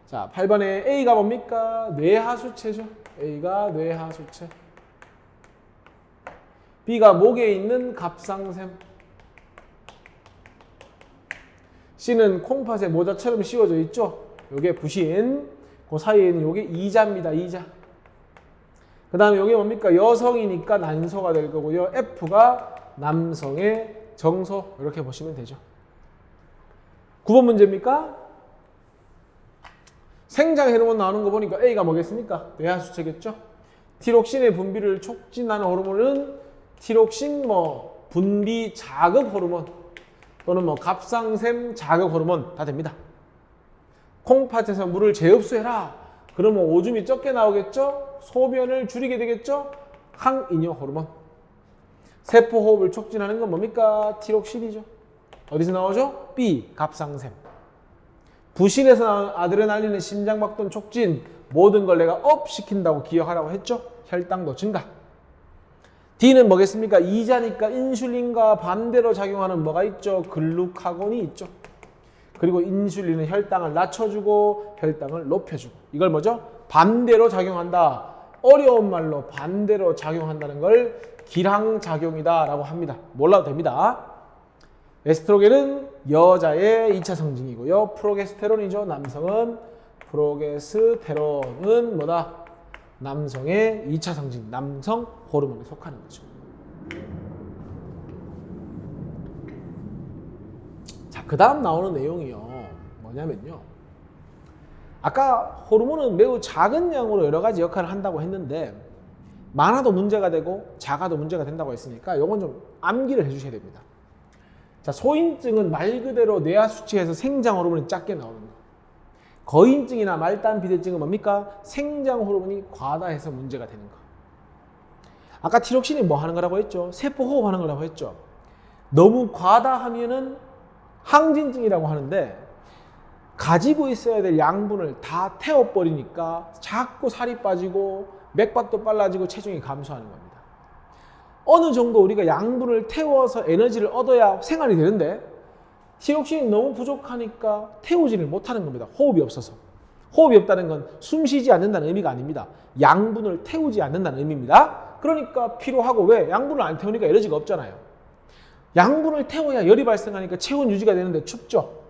자, 8번에 A가 뭡니까? 뇌하수체죠. A가 뇌하수체. B가 목에 있는 갑상샘. C는 콩팥에 모자처럼 씌워져 있죠. 요게 부신. 그 사이에는 요게 이자입니다. 이자. 그 다음에 요게 뭡니까? 여성이니까 난소가 될 거고요. F가 남성의 정소. 이렇게 보시면 되죠. 9번 문제입니까? 생장 호르몬 나오는 거 보니까 A가 뭐겠습니까? 뇌하수체겠죠. 티록신의 분비를 촉진하는 호르몬은 티록신 분비 자극 호르몬 또는 갑상샘 자극 호르몬 다 됩니다. 콩팥에서 물을 재흡수해라. 그러면 오줌이 적게 나오겠죠? 소변을 줄이게 되겠죠? 항이뇨 호르몬. 세포 호흡을 촉진하는 건 뭡니까? 티록신이죠. 어디서 나오죠? B. 갑상샘. 부신에서 나오는 아드레날린은 심장박동 촉진, 모든 걸 내가 업 시킨다고 기억하라고 했죠? 혈당도 증가. D는 뭐겠습니까? 이자니까 인슐린과 반대로 작용하는 뭐가 있죠? 글루카곤이 있죠. 그리고 인슐린은 혈당을 낮춰주고 혈당을 높여주고. 이걸 뭐죠? 반대로 작용한다. 어려운 말로 반대로 작용한다는 걸 기량작용이다 라고 합니다. 몰라도 됩니다. 에스트로겐은 여자의 2차 성징이고요. 프로게스테론이죠. 남성은 프로게스테론은 뭐다? 남성의 2차 성징, 남성 호르몬에 속하는 거죠. 그 다음 나오는 내용이요. 뭐냐면요. 아까 호르몬은 매우 작은 양으로 여러 가지 역할을 한다고 했는데 많아도 문제가 되고 작아도 문제가 된다고 했으니까 이건 좀 암기를 해주셔야 됩니다. 자, 소인증은 말 그대로 뇌하 수치에서 생장 호르몬이 작게 나오는 거. 거인증이나 말단 비대증은 뭡니까? 생장 호르몬이 과다해서 문제가 되는 거. 아까 티록신이 뭐 하는 거라고 했죠? 세포 호흡하는 거라고 했죠. 너무 과다하면은 항진증이라고 하는데 가지고 있어야 될 양분을 다 태워버리니까 자꾸 살이 빠지고 맥박도 빨라지고 체중이 감소하는 겁니다. 어느 정도 우리가 양분을 태워서 에너지를 얻어야 생활이 되는데 티록신이 너무 부족하니까 태우지를 못하는 겁니다. 호흡이 없어서. 호흡이 없다는 건 숨 쉬지 않는다는 의미가 아닙니다. 양분을 태우지 않는다는 의미입니다. 그러니까 피로하고 왜? 양분을 안 태우니까 에너지가 없잖아요. 양분을 태워야 열이 발생하니까 체온 유지가 되는데 춥죠.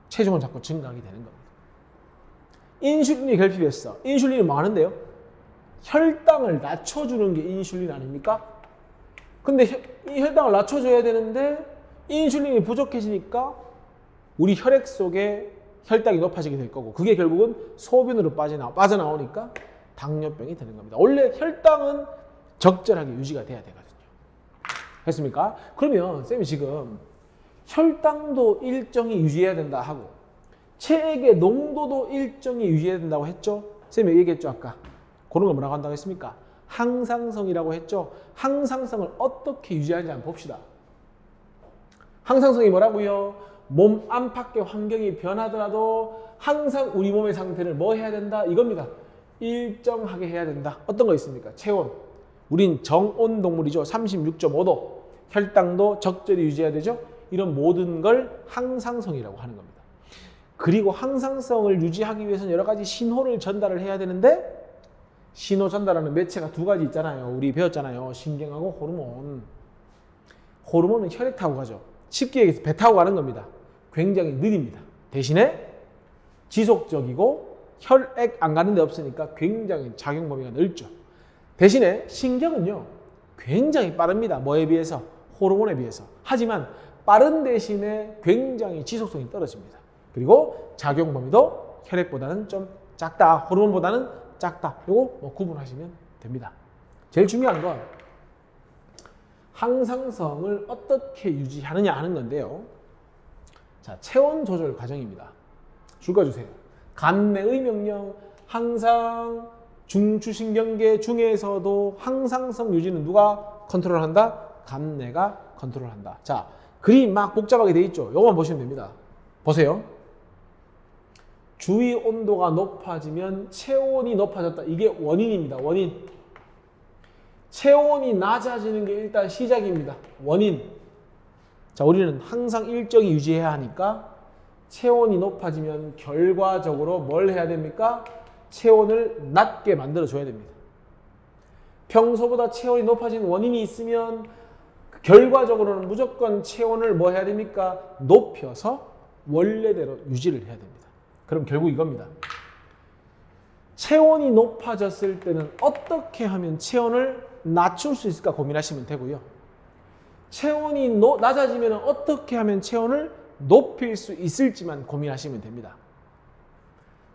체중은 자꾸 증가하게 되는 겁니다. 인슐린이 결핍했어. 인슐린이 뭐 하는데요? 혈당을 낮춰주는 게 인슐린 아닙니까? 근데 이 혈당을 낮춰줘야 되는데 인슐린이 부족해지니까 우리 혈액 속에 혈당이 높아지게 될 거고 그게 결국은 소변으로 빠져나오니까 당뇨병이 되는 겁니다. 원래 혈당은 적절하게 유지가 돼야 되거든요. 됐습니까? 그러면 쌤이 지금 혈당도 일정히 유지해야 된다 하고 체액의 농도도 일정히 유지해야 된다고 했죠? 쌤이 얘기했죠 아까. 그런 걸 뭐라고 한다고 했습니까? 항상성이라고 했죠? 항상성을 어떻게 유지하는지 한번 봅시다. 항상성이 뭐라고요? 몸 안팎의 환경이 변하더라도 항상 우리 몸의 상태를 뭐 해야 된다? 이겁니다. 일정하게 해야 된다. 어떤 거 있습니까? 체온. 우린 정온 동물이죠. 36.5도. 혈당도 적절히 유지해야 되죠. 이런 모든 걸 항상성이라고 하는 겁니다. 그리고 항상성을 유지하기 위해서는 여러 가지 신호를 전달을 해야 되는데 신호 전달하는 매체가 두 가지 있잖아요. 우리 배웠잖아요. 신경하고 호르몬. 호르몬은 혈액 타고 가죠. 쉽게 얘기해서 배 타고 가는 겁니다. 굉장히 느립니다. 대신에 지속적이고 혈액 안 가는 데 없으니까 굉장히 작용 범위가 넓죠. 대신에 신경은요. 굉장히 빠릅니다. 뭐에 비해서? 호르몬에 비해서. 하지만 빠른 대신에 굉장히 지속성이 떨어집니다. 그리고 작용 범위도 혈액보다는 좀 작다. 호르몬보다는 작다. 요거 뭐 구분하시면 됩니다. 제일 중요한 건 항상성을 어떻게 유지하느냐 하는 건데요. 자, 체온 조절 과정입니다. 줄거주세요. 간내의 명령, 항상 중추신경계 중에서도 항상성 유지는 누가 컨트롤한다? 간내가 컨트롤한다. 자, 그림 막 복잡하게 돼 있죠. 요거만 보시면 됩니다. 보세요. 주위 온도가 높아지면 체온이 높아졌다. 이게 원인입니다. 원인. 체온이 낮아지는 게 일단 시작입니다. 원인. 자, 우리는 항상 일정히 유지해야 하니까 체온이 높아지면 결과적으로 뭘 해야 됩니까? 체온을 낮게 만들어줘야 됩니다. 평소보다 체온이 높아진 원인이 있으면 결과적으로는 무조건 체온을 뭐 해야 됩니까? 높여서 원래대로 유지를 해야 됩니다. 그럼 결국 이겁니다. 체온이 높아졌을 때는 어떻게 하면 체온을 낮출 수 있을까 고민하시면 되고요. 체온이 낮아지면 어떻게 하면 체온을 높일 수 있을지만 고민하시면 됩니다.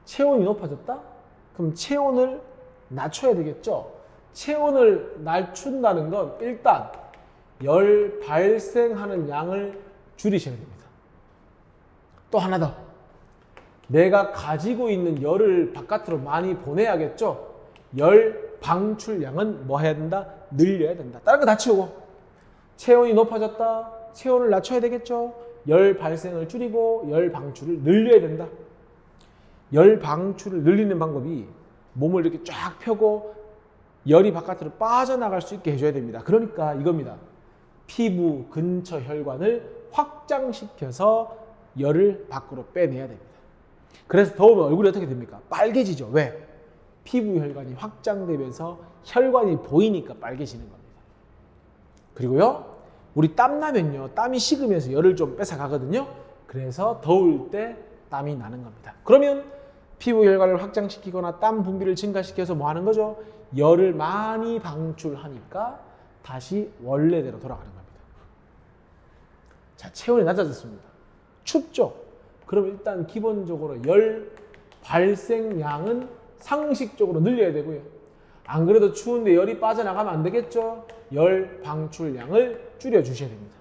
체온이 높아졌다? 그럼 체온을 낮춰야 되겠죠? 체온을 낮춘다는 건 일단 열 발생하는 양을 줄이셔야 됩니다. 또 하나 더. 내가 가지고 있는 열을 바깥으로 많이 보내야겠죠? 열 방출량은 뭐 해야 된다? 늘려야 된다. 다른 거 다 치우고. 체온이 높아졌다. 체온을 낮춰야 되겠죠? 열 발생을 줄이고 열 방출을 늘려야 된다. 열 방출을 늘리는 방법이 몸을 이렇게 쫙 펴고 열이 바깥으로 빠져나갈 수 있게 해줘야 됩니다. 그러니까 이겁니다. 피부 근처 혈관을 확장시켜서 열을 밖으로 빼내야 됩니다. 그래서 더우면 얼굴이 어떻게 됩니까? 빨개지죠. 왜? 피부 혈관이 확장되면서 혈관이 보이니까 빨개지는 겁니다. 그리고요, 우리 땀 나면요, 땀이 식으면서 열을 좀 뺏어가거든요. 그래서 더울 때 땀이 나는 겁니다. 그러면 피부 혈관을 확장시키거나 땀 분비를 증가시켜서 뭐 하는 거죠? 열을 많이 방출하니까 다시 원래대로 돌아가는 겁니다. 자, 체온이 낮아졌습니다. 춥죠? 그럼 일단 기본적으로 열 발생량은 상식적으로 늘려야 되고요. 안 그래도 추운데 열이 빠져나가면 안 되겠죠? 열 방출량을 줄여주셔야 됩니다.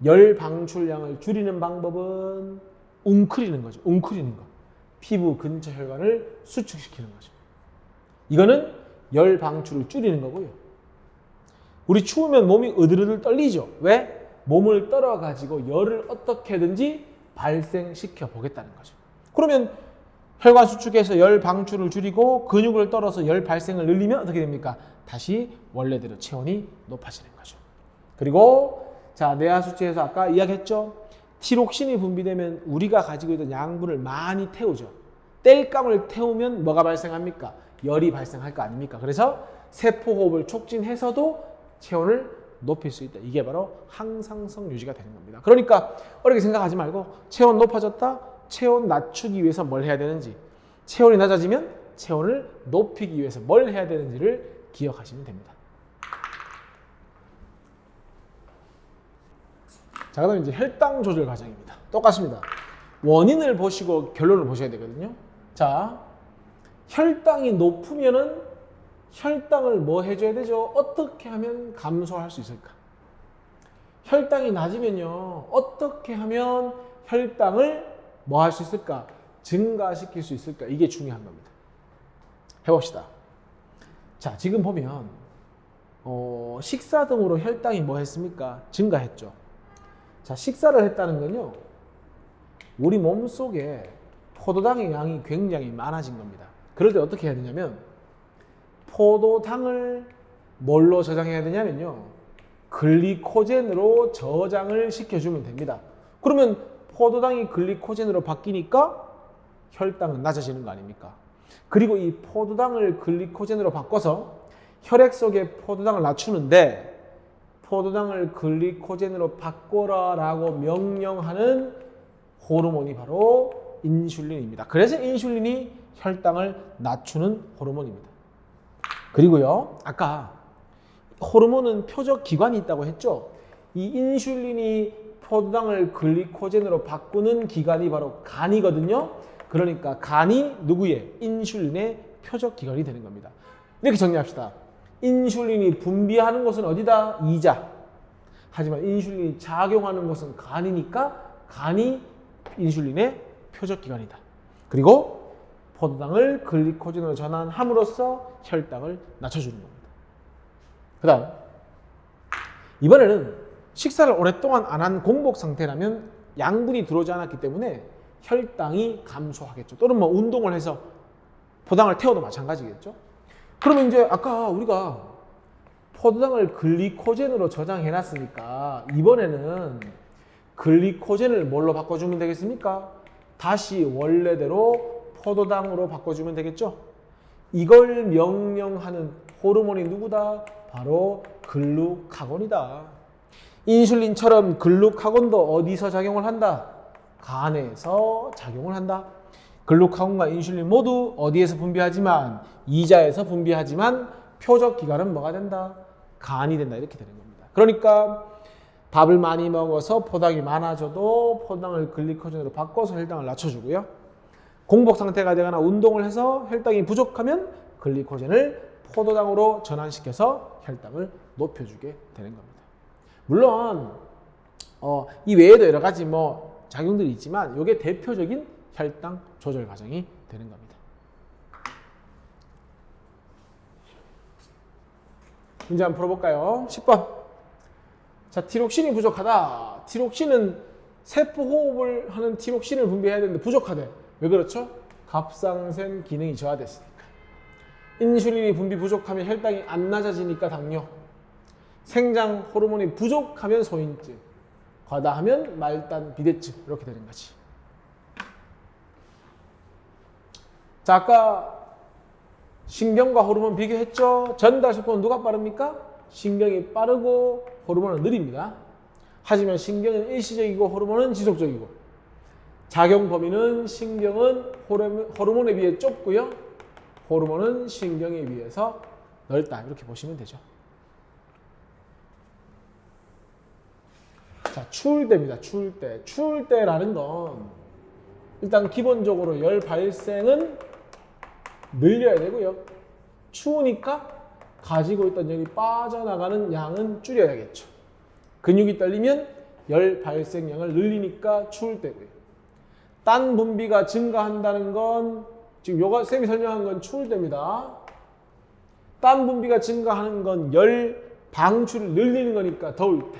열 방출량을 줄이는 방법은 웅크리는 거죠. 웅크리는 거. 피부 근처 혈관을 수축시키는 거죠. 이거는 열 방출을 줄이는 거고요. 우리 추우면 몸이 으들으들 떨리죠. 왜? 몸을 떨어가지고 열을 어떻게든지 발생시켜 보겠다는 거죠. 그러면 혈관 수축해서 열 방출을 줄이고 근육을 떨어서 열 발생을 늘리면 어떻게 됩니까? 다시 원래대로 체온이 높아지는 거죠. 그리고 자, 뇌하수체에서 아까 이야기했죠. 티록신이 분비되면 우리가 가지고 있던 양분을 많이 태우죠. 땔감을 태우면 뭐가 발생합니까? 열이 발생할 거 아닙니까? 그래서 세포호흡을 촉진해서도 체온을 높일 수 있다. 이게 바로 항상성 유지가 되는 겁니다. 그러니까 어렵게 생각하지 말고 체온 높아졌다. 체온 낮추기 위해서 뭘 해야 되는지, 체온이 낮아지면 체온을 높이기 위해서 뭘 해야 되는지를 기억하시면 됩니다. 자, 그다음 이제 혈당 조절 과정입니다. 똑같습니다. 원인을 보시고 결론을 보셔야 되거든요. 자, 혈당이 높으면은 혈당을 뭐 해줘야 되죠? 어떻게 하면 감소할 수 있을까? 혈당이 낮으면요, 어떻게 하면 혈당을 뭐 할 수 있을까? 증가시킬 수 있을까? 이게 중요한 겁니다. 해봅시다. 자, 지금 보면 식사 등으로 혈당이 뭐 했습니까? 증가했죠. 자, 식사를 했다는 건요, 우리 몸속에 포도당의 양이 굉장히 많아진 겁니다. 그럴 때 어떻게 해야 되냐면 포도당을 뭘로 저장해야 되냐면요, 글리코젠으로 저장을 시켜주면 됩니다. 그러면 포도당이 글리코젠으로 바뀌니까 혈당은 낮아지는 거 아닙니까? 그리고 이 포도당을 글리코젠으로 바꿔서 혈액 속에 포도당을 낮추는데 포도당을 글리코젠으로 바꿔라 라고 명령하는 호르몬이 바로 인슐린입니다. 그래서 인슐린이 혈당을 낮추는 호르몬입니다. 그리고요, 아까 호르몬은 표적 기관이 있다고 했죠. 이 인슐린이 포도당을 글리코젠으로 바꾸는 기관이 바로 간이거든요. 그러니까 간이 누구의? 인슐린의 표적 기관이 되는 겁니다. 이렇게 정리합시다. 인슐린이 분비하는 곳은 어디다? 이자. 하지만 인슐린이 작용하는 곳은 간이니까 간이 인슐린의 표적 기관이다. 그리고 포도당을 글리코젠으로 전환함으로써 혈당을 낮춰주는 겁니다. 그 다음, 이번에는 식사를 오랫동안 안 한 공복 상태라면 양분이 들어오지 않았기 때문에 혈당이 감소하겠죠. 또는 뭐 운동을 해서 포도당을 태워도 마찬가지겠죠. 그러면 이제 아까 우리가 포도당을 글리코젠으로 저장해 놨으니까 이번에는 글리코젠을 뭘로 바꿔주면 되겠습니까? 다시 원래대로 포도당으로 바꿔주면 되겠죠. 이걸 명령하는 호르몬이 누구다? 바로 글루카곤이다. 인슐린처럼 글루카곤도 어디서 작용을 한다? 간에서 작용을 한다. 글루카곤과 인슐린 모두 어디에서 분비하지만? 이자에서 분비하지만 표적 기관은 뭐가 된다? 간이 된다. 이렇게 되는 겁니다. 그러니까 밥을 많이 먹어서 포당이 많아져도 포당을 글리코젠으로 바꿔서 혈당을 낮춰주고요. 공복 상태가 되거나 운동을 해서 혈당이 부족하면 글리코젠을 포도당으로 전환시켜서 혈당을 높여주게 되는 겁니다. 물론 이 외에도 여러 가지 뭐 작용들이 있지만 이게 대표적인 혈당 조절 과정이 되는 겁니다. 문제 한번 풀어볼까요? 10번. 자, 티록신이 부족하다. 티록신은 세포 호흡을 하는 티록신을 분비해야 되는데 부족하대. 왜 그렇죠? 갑상샘 기능이 저하됐으니까. 인슐린이 분비 부족하면 혈당이 안 낮아지니까 당뇨. 생장 호르몬이 부족하면 소인증. 과다하면 말단 비대증. 이렇게 되는 거지. 자, 아까 신경과 호르몬 비교했죠? 전달 속도는 누가 빠릅니까? 신경이 빠르고 호르몬은 느립니다. 하지만 신경은 일시적이고 호르몬은 지속적이고 작용 범위는 신경은 호르몬에 비해 좁고요. 호르몬은 신경에 비해서 넓다. 이렇게 보시면 되죠. 자, 자, 추울 때입니다. 추울 때. 추울 때라는 건 일단 기본적으로 열 발생은 늘려야 되고요. 추우니까 가지고 있던 열이 빠져나가는 양은 줄여야겠죠. 근육이 떨리면 열 발생량을 늘리니까 추울 때고요. 땀 분비가 증가한다는 건 지금 요가 쌤이 설명한 건 추울 때입니다. 땀 분비가 증가하는 건 열 방출을 늘리는 거니까 더울 때.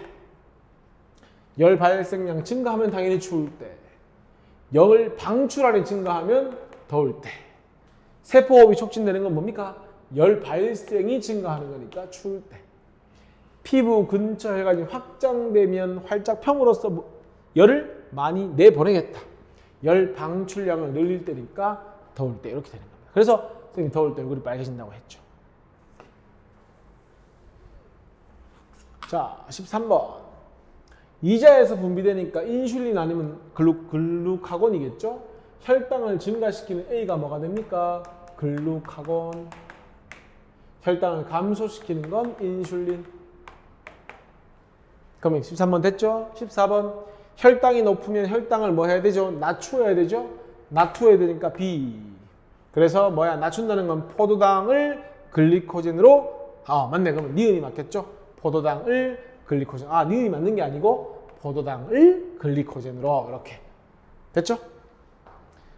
열 발생량 증가하면 당연히 추울 때. 열 방출량이 증가하면 더울 때. 세포호흡이 촉진되는 건 뭡니까? 열 발생이 증가하는 거니까 추울 때. 피부 근처 혈관이 확장되면 활짝 펴므로써 열을 많이 내보내겠다. 열 방출량을 늘릴 때니까 더울 때 이렇게 되는 겁니다. 그래서 선생님이 더울 때 얼굴이 빨개진다고 했죠. 자, 13번. 이자에서 분비되니까 인슐린 아니면 글루카곤이겠죠? 혈당을 증가시키는 A가 뭐가 됩니까? 글루카곤. 혈당을 감소시키는 건 인슐린. 그러면 13번 됐죠? 14번. 혈당이 높으면 혈당을 뭐 해야 되죠? 낮추어야 되죠? 낮추어야 되니까 B. 그래서 뭐야? 낮춘다는 건 포도당을 글리코젠으로 맞네. 그러면 니은이 맞겠죠? 포도당을 글리코젠. 니은이 맞는 게 아니고 포도당을 글리코젠으로 이렇게. 됐죠?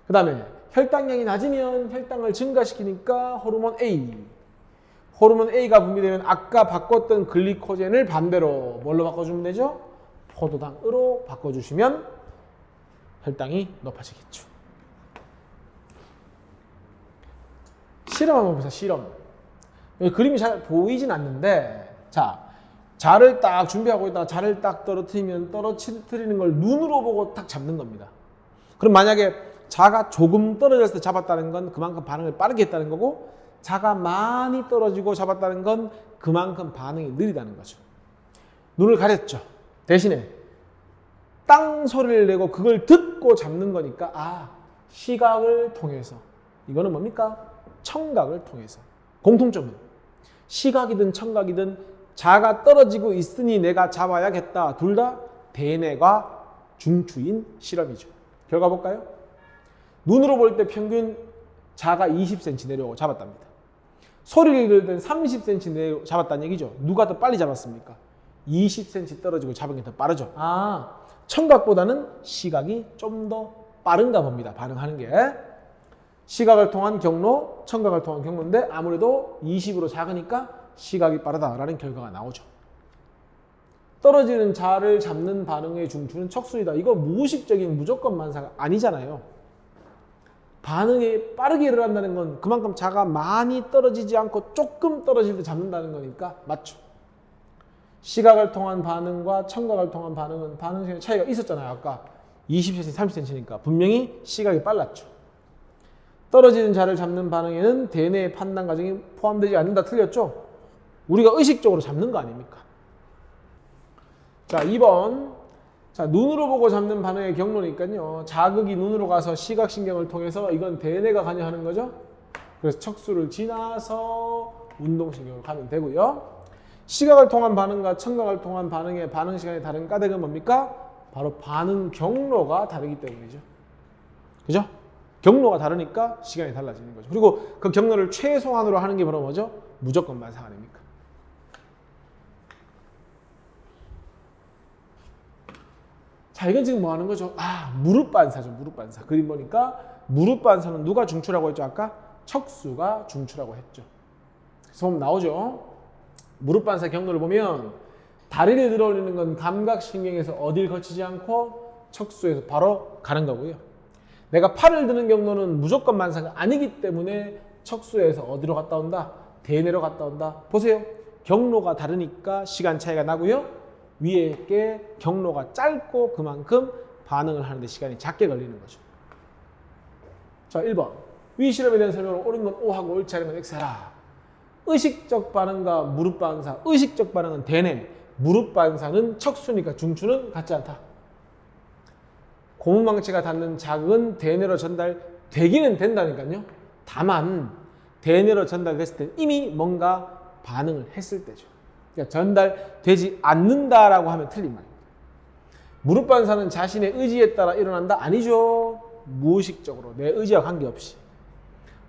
그 다음에 혈당량이 낮으면 혈당을 증가시키니까 호르몬 A. 호르몬 A가 분비되면 아까 바꿨던 글리코젠을 반대로 뭘로 바꿔주면 되죠? 포도당으로 바꿔주시면 혈당이 높아지겠죠. 실험 한번 보세요. 실험. 여기 그림이 잘 보이진 않는데, 자, 자를 딱 준비하고 있다가 자를 딱 떨어뜨리면 떨어뜨리는 걸 눈으로 보고 딱 잡는 겁니다. 그럼 만약에 자가 조금 떨어졌을 때 잡았다는 건 그만큼 반응을 빠르게 했다는 거고, 자가 많이 떨어지고 잡았다는 건 그만큼 반응이 느리다는 거죠. 눈을 가렸죠. 대신에 땅 소리를 내고 그걸 듣고 잡는 거니까 시각을 통해서. 이거는 뭡니까? 청각을 통해서. 공통점은 시각이든 청각이든 자가 떨어지고 있으니 내가 잡아야겠다. 둘 다 대뇌과 중추인 실험이죠. 결과 볼까요? 눈으로 볼 때 평균 자가 20cm 내려오고 잡았답니다. 소리를 들을 땐 30cm 내려 잡았다는 얘기죠. 누가 더 빨리 잡았습니까? 20cm 떨어지고 잡은 게 더 빠르죠. 청각보다는 시각이 좀 더 빠른가 봅니다. 반응하는 게. 시각을 통한 경로, 청각을 통한 경로인데 아무래도 20으로 작으니까 시각이 빠르다라는 결과가 나오죠. 떨어지는 자를 잡는 반응의 중추는 척수이다. 이거 무의식적인 무조건 만사가 아니잖아요. 반응이 빠르게 일어난다는 건 그만큼 자가 많이 떨어지지 않고 조금 떨어질 때 잡는다는 거니까 맞죠. 시각을 통한 반응과 청각을 통한 반응은 반응 시간의 차이가 있었잖아요. 아까 20cm, 30cm니까 분명히 시각이 빨랐죠. 떨어지는 자를 잡는 반응에는 대뇌의 판단 과정이 포함되지 않는다. 틀렸죠? 우리가 의식적으로 잡는 거 아닙니까? 자, 2번. 자, 눈으로 보고 잡는 반응의 경로니까요. 자극이 눈으로 가서 시각신경을 통해서 이건 대뇌가 관여하는 거죠. 그래서 척수를 지나서 운동신경으로 가면 되고요. 시각을 통한 반응과 청각을 통한 반응의 반응 시간이 다른 까닭은 뭡니까? 바로 반응 경로가 다르기 때문이죠. 그죠? 경로가 다르니까 시간이 달라지는 거죠. 그리고 그 경로를 최소한으로 하는 게 바로 뭐죠? 무조건 반사 아닙니까? 자, 이건 지금 뭐 하는 거죠? 무릎 반사죠. 무릎 반사. 그림 보니까 무릎 반사는 누가 중추라고 했죠? 아까 척수가 중추라고 했죠. 그래서 보면 나오죠. 무릎 반사 경로를 보면 다리를 들어 올리는 건 감각신경에서 어딜 거치지 않고 척수에서 바로 가는 거고요. 내가 팔을 드는 경로는 무조건 반사가 아니기 때문에 척수에서 어디로 갔다 온다? 대뇌로 갔다 온다. 보세요. 경로가 다르니까 시간 차이가 나고요. 위에 게 경로가 짧고 그만큼 반응을 하는데 시간이 작게 걸리는 거죠. 자, 1번. 위 실험에 대한 설명을 옳은 건 O하고 옳지 않은 건 X하라. 의식적 반응과 무릎 반사. 의식적 반응은 대뇌, 무릎 반사는 척수니까 중추는 같지 않다. 고무망치가 닿는 자극은 대뇌로 전달되기는 된다니까요. 다만 대뇌로 전달됐을 때 이미 뭔가 반응을 했을 때죠. 그러니까 전달되지 않는다라고 하면 틀린 말입니다. 무릎 반사는 자신의 의지에 따라 일어난다? 아니죠. 무의식적으로 내 의지와 관계없이.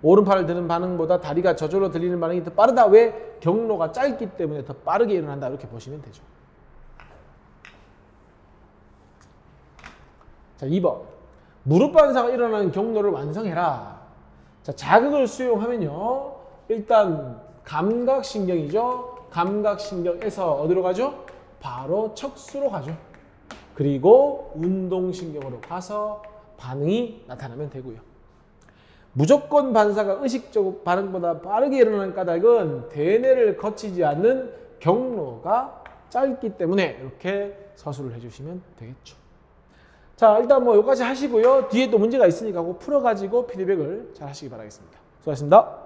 오른팔을 드는 반응보다 다리가 저절로 들리는 반응이 더 빠르다. 왜? 경로가 짧기 때문에 더 빠르게 일어난다. 이렇게 보시면 되죠. 자, 2번. 무릎 반사가 일어나는 경로를 완성해라. 자, 자극을 수용하면요. 일단 감각신경이죠. 감각신경에서 어디로 가죠? 바로 척수로 가죠. 그리고 운동신경으로 가서 반응이 나타나면 되고요. 무조건 반사가 의식적 반응보다 빠르게 일어나는 까닭은 대뇌를 거치지 않는 경로가 짧기 때문에 이렇게 서술을 해주시면 되겠죠. 자, 일단 뭐 여기까지 하시고요. 뒤에 또 문제가 있으니까 그거 풀어가지고 피드백을 잘 하시기 바라겠습니다. 수고하셨습니다.